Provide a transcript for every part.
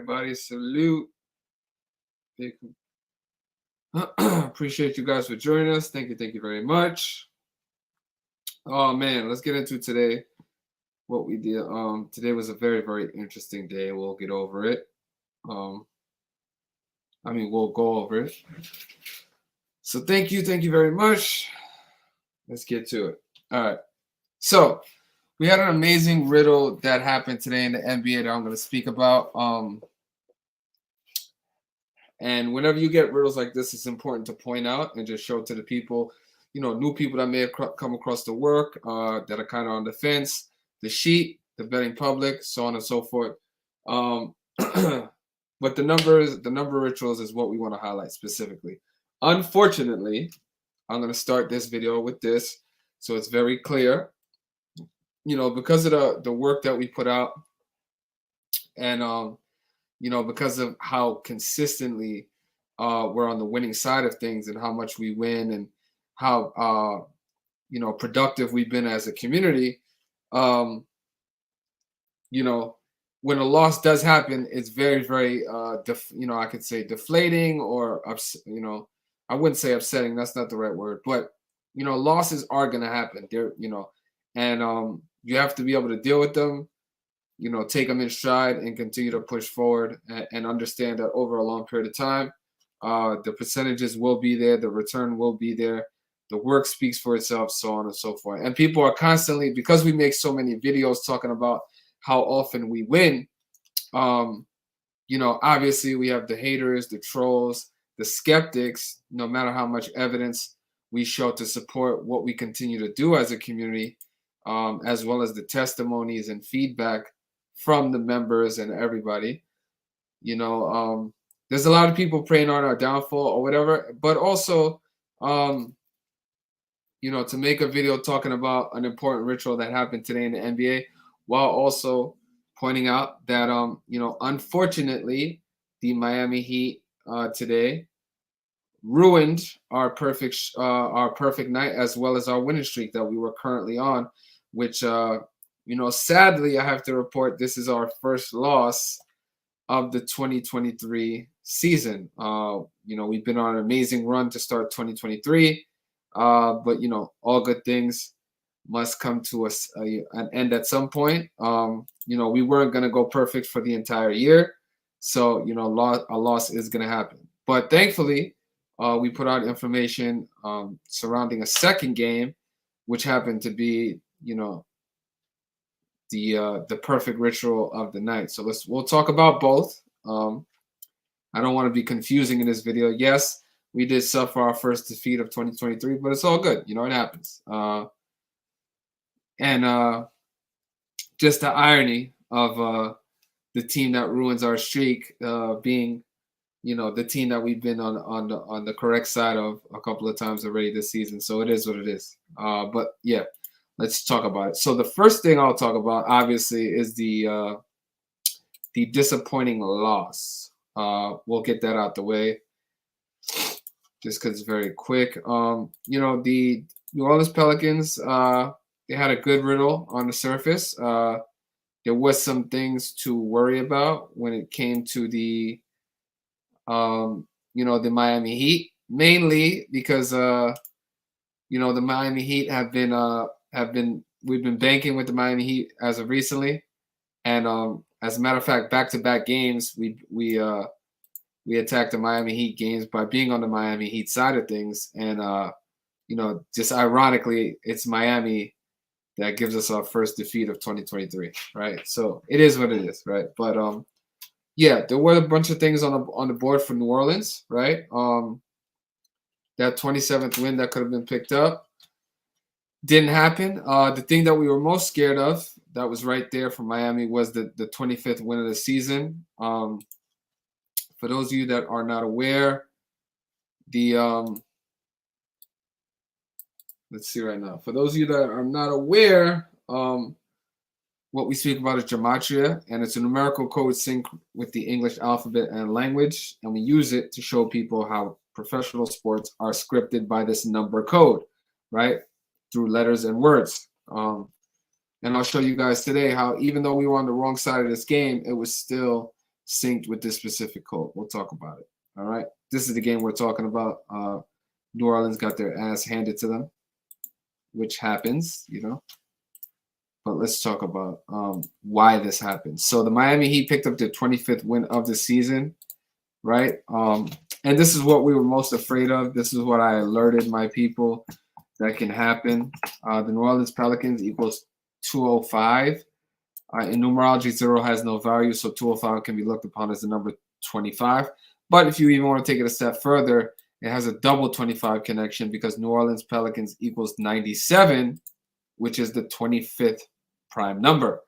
everybody. Salute. Appreciate you guys for joining us. Thank you very much. Oh man, let's get into today. What we did. Today was a very interesting day. We'll get over it. We'll go over it. So thank you very much. Let's get to it. All right. So we had an amazing riddle that happened today in the NBA that I'm going to speak about. And whenever you get riddles like this, it's important to point out and just show to the people, new people that may have come across the work, that are kind of on the fence, the sheet, the betting public, so on and so forth. But the number rituals is what we want to highlight specifically. Unfortunately, I'm going to start this video with this, so it's very clear. Because of the work that we put out, and because of how consistently we're on the winning side of things and how much we win and how productive we've been as a community. When a loss does happen, it's very I could say deflating or I wouldn't say upsetting. That's not the right word, but losses are gonna happen. And you have to be able to deal with them. Take them in stride and continue to push forward and understand that over a long period of time, the percentages will be there, the return will be there, the work speaks for itself, so on and so forth. And people are constantly, because we make so many videos talking about how often we win, obviously we have the haters, the trolls, the skeptics. No matter how much evidence we show to support what we continue to do as a community, as well as the testimonies and feedback from the members and everybody, there's a lot of people preying on our downfall or whatever, but also, to make a video talking about an important ritual that happened today in the NBA, while also pointing out that, unfortunately, the Miami Heat today ruined our perfect night, as well as our winning streak that we were currently on, which, sadly, I have to report this is our first loss of the 2023 season. We've been on an amazing run to start 2023, but all good things must come to an end at some point. We weren't going to go perfect for the entire year, so a loss is going to happen. But thankfully, we put out information surrounding a second game, which happened to be the perfect ritual of the night. So we'll talk about both. I don't want to be confusing in this video. Yes, we did suffer our first defeat of 2023, but it's all good. It happens. And just the irony of the team that ruins our streak being, the team that we've been on the correct side of a couple of times already this season. So it is what it is. But yeah, let's talk about it. So the first thing I'll talk about, obviously, is the disappointing loss. We'll get that out the way, just because it's very quick. The New Orleans Pelicans, they had a good riddle on the surface. There was some things to worry about when it came to the the Miami Heat, mainly because the Miami Heat we've been banking with the Miami Heat as of recently, and as a matter of fact, back-to-back games we attacked the Miami Heat games by being on the Miami Heat side of things, and just ironically, it's Miami that gives us our first defeat of 2023, right? So it is what it is, right? But yeah, there were a bunch of things on the board for New Orleans, right? That 27th win that could have been picked up didn't happen. The thing that we were most scared of that was right there for Miami was the 25th win of the season. For those of you that are not aware, let's see right now. For those of you that are not aware, what we speak about is gematria, and it's a numerical code synced with the English alphabet and language, and we use it to show people how professional sports are scripted by this number code, right? Through letters and words. And I'll show you guys today how, even though we were on the wrong side of this game, it was still synced with this specific code. We'll talk about it. All right. This is the game we're talking about. New Orleans got their ass handed to them, which happens, you know. But let's talk about why this happened. So the Miami Heat picked up their 25th win of the season, right? And this is what we were most afraid of. This is what I alerted my people that can happen. The New Orleans Pelicans equals 205. In numerology, 0 has no value, so 205 can be looked upon as the number 25. But if you even want to take it a step further, it has a double 25 connection because New Orleans Pelicans equals 97, which is the 25th prime number.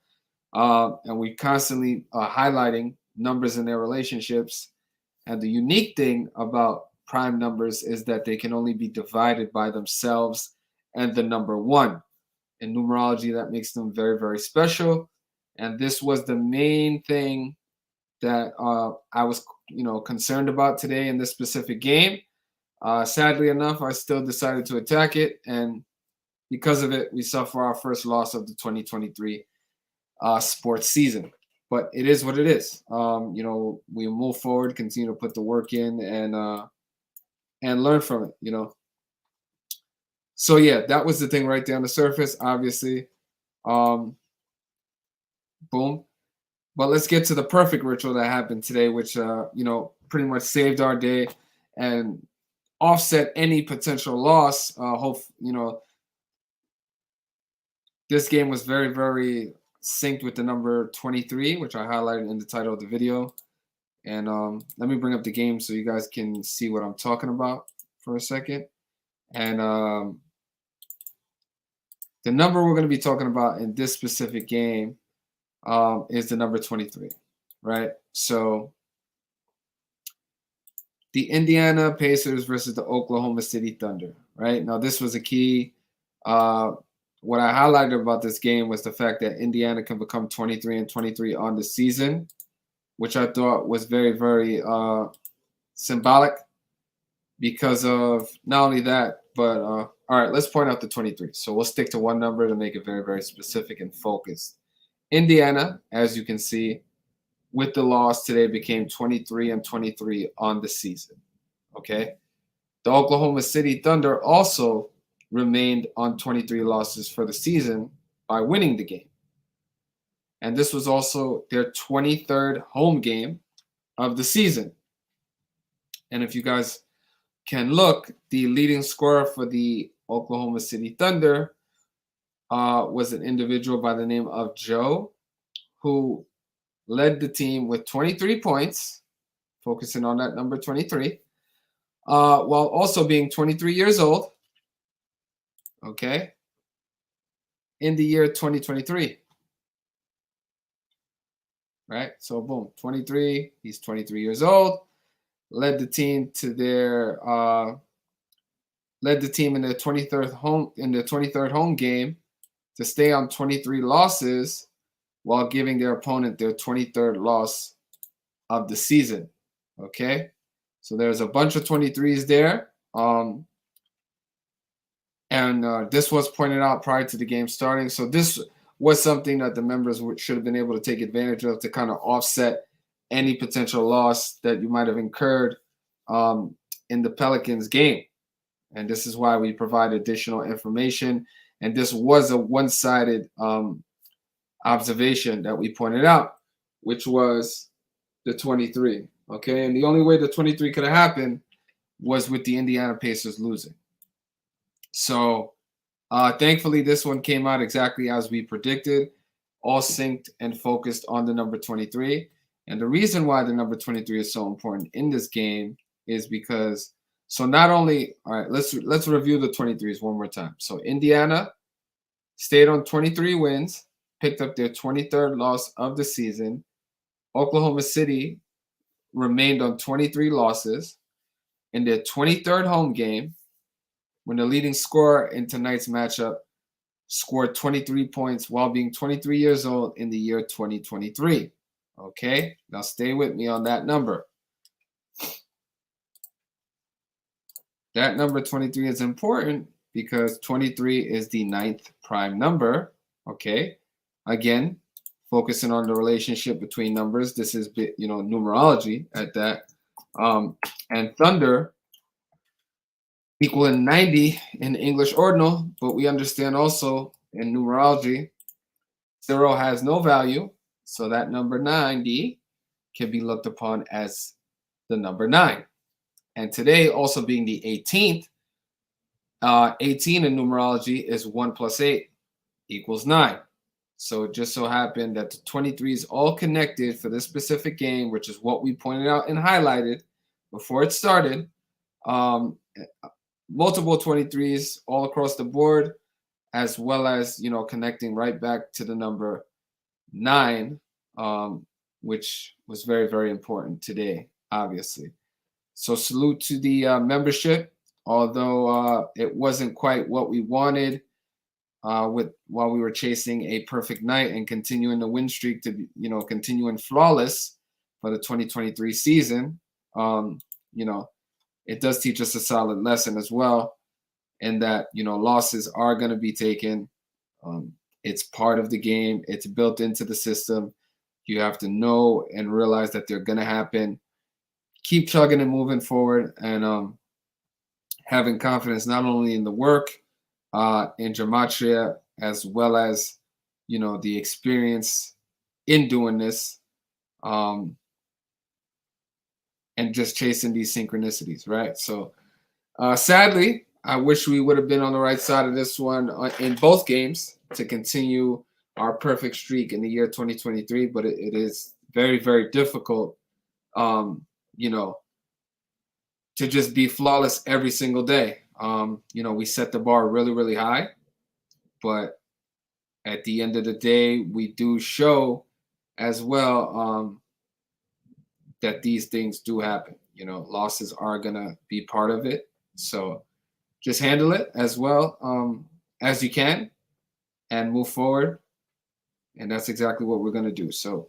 And we constantly highlighting numbers in their relationships. And the unique thing about prime numbers is that they can only be divided by themselves and the number 1. In numerology, that makes them very, very special. And this was the main thing that I was, concerned about today in this specific game. Sadly enough, I still decided to attack it, and because of it, we suffer our first loss of the 2023 sports season. But it is what it is. We move forward, continue to put the work in, and learn from it. So yeah, that was the thing right there on the surface. Obviously, boom. But let's get to the perfect ritual that happened today, which pretty much saved our day and offset any potential loss. This game was very, very synced with the number 23, which I highlighted in the title of the video. And let me bring up the game so you guys can see what I'm talking about for a second. And the number we're going to be talking about in this specific game is the number 23, right? So the Indiana Pacers versus the Oklahoma City Thunder, right? Now, this was a key. What I highlighted about this game was the fact that Indiana can become 23-23 on the season, which I thought was very, very symbolic because of not only that, but all right, let's point out the 23. So we'll stick to one number to make it very, very specific and focused. Indiana, as you can see, with the loss today became 23-23 on the season. Okay. The Oklahoma City Thunder also remained on 23 losses for the season by winning the game. And this was also their 23rd home game of the season. And if you guys can look, the leading scorer for the Oklahoma City Thunder was an individual by the name of Joe, who led the team with 23 points, focusing on that number 23, while also being 23 years old, okay, in the year 2023. Right? So boom, 23, he's 23 years old, led the team in their 23rd home game to stay on 23 losses while giving their opponent their 23rd loss of the season. Okay, so there's a bunch of 23s there. And this was pointed out prior to the game starting. So this was something that the members should have been able to take advantage of to kind of offset any potential loss that you might have incurred in the Pelicans game. And this is why we provide additional information. And this was a one-sided observation that we pointed out, which was the 23. Okay, and the only way the 23 could have happened was with the Indiana Pacers losing. So thankfully, this one came out exactly as we predicted, all synced and focused on the number 23. And the reason why the number 23 is so important in this game is because, so not only, all right, let's review the 23s one more time. So Indiana stayed on 23 wins, picked up their 23rd loss of the season. Oklahoma City remained on 23 losses in their 23rd home game, when the leading scorer in tonight's matchup scored 23 points while being 23 years old in the year 2023. Okay, now stay with me on that number. That number 23 is important because 23 is the 9th prime number. Okay, again, focusing on the relationship between numbers. This is, numerology at that. And Thunder equaling 90 in English ordinal, but we understand also in numerology, 0 has no value. So that number 90 can be looked upon as the number 9. And today also being the 18th, 18 in numerology is 1 plus 8 equals 9. So it just so happened that the 23 is all connected for this specific game, which is what we pointed out and highlighted before it started. Multiple 23s all across the board, as well as, connecting right back to the number 9, which was very, very important today, obviously. So salute to the membership, although it wasn't quite what we wanted while we were chasing a perfect night and continuing the win streak to be, continuing flawless for the 2023 season. It does teach us a solid lesson as well, in that, losses are going to be taken. It's part of the game. It's built into the system. You have to know and realize that they're going to happen. Keep chugging and moving forward, and having confidence not only in the work, in gematria, as well as, the experience in doing this, and just chasing these synchronicities, right? So sadly, I wish we would have been on the right side of this one in both games to continue our perfect streak in the year 2023, but it is very, very difficult, to just be flawless every single day. We set the bar really, really high, but at the end of the day, we do show as well that these things do happen. Losses are gonna be part of it. So just handle it as well as you can and move forward. And that's exactly what we're gonna do. So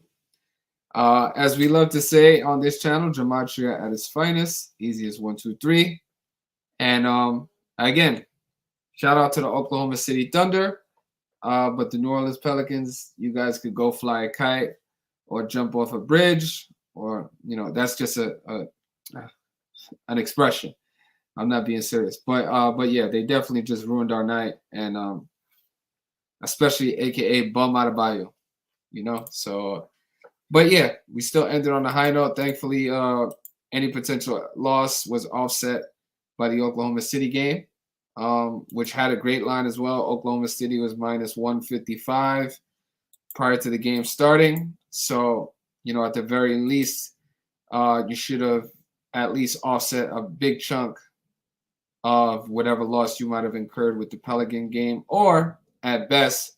as we love to say on this channel, gematria at its finest, easy as 1, 2, 3. And again, shout out to the Oklahoma City Thunder, but the New Orleans Pelicans, you guys could go fly a kite or jump off a bridge, or that's just an expression. I'm not being serious, but yeah, they definitely just ruined our night, and especially AKA Bum Adebayo, So, but yeah, we still ended on a high note. Thankfully, any potential loss was offset by the Oklahoma City game, which had a great line as well. Oklahoma City was minus 155 prior to the game starting. So, at the very least, you should have at least offset a big chunk of whatever loss you might have incurred with the Pelican game, or at best,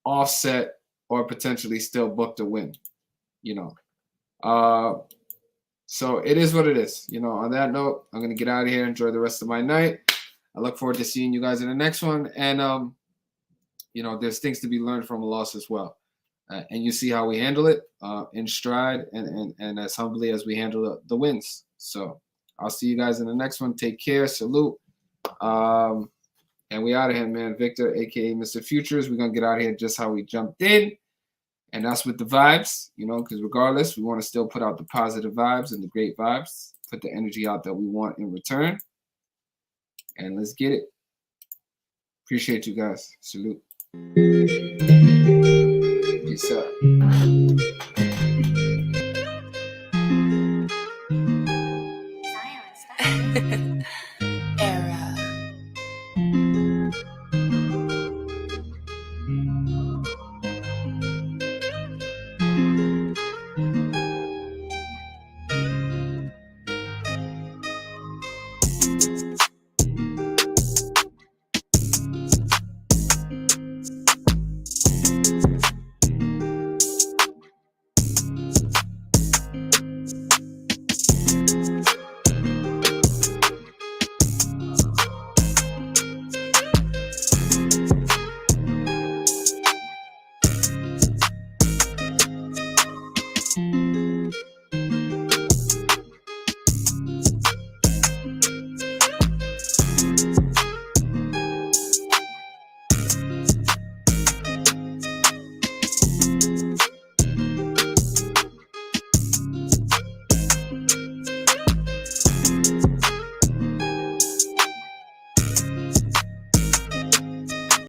offset or potentially still booked a win. So it is what it is. On that note, I'm going to get out of here. Enjoy the rest of my night. I look forward to seeing you guys in the next one. And, there's things to be learned from a loss as well. And you see how we handle it in stride and as humbly as we handle the wins. So I'll see you guys in the next one. Take care. Salute. And we out of here, man. Victor, a.k.a. Mr.Futures. We're going to get out of here just how we jumped in. And that's with the vibes, because regardless, we want to still put out the positive vibes and the great vibes, put the energy out that we want in return. And let's get it. Appreciate you guys. Salute. Peace out.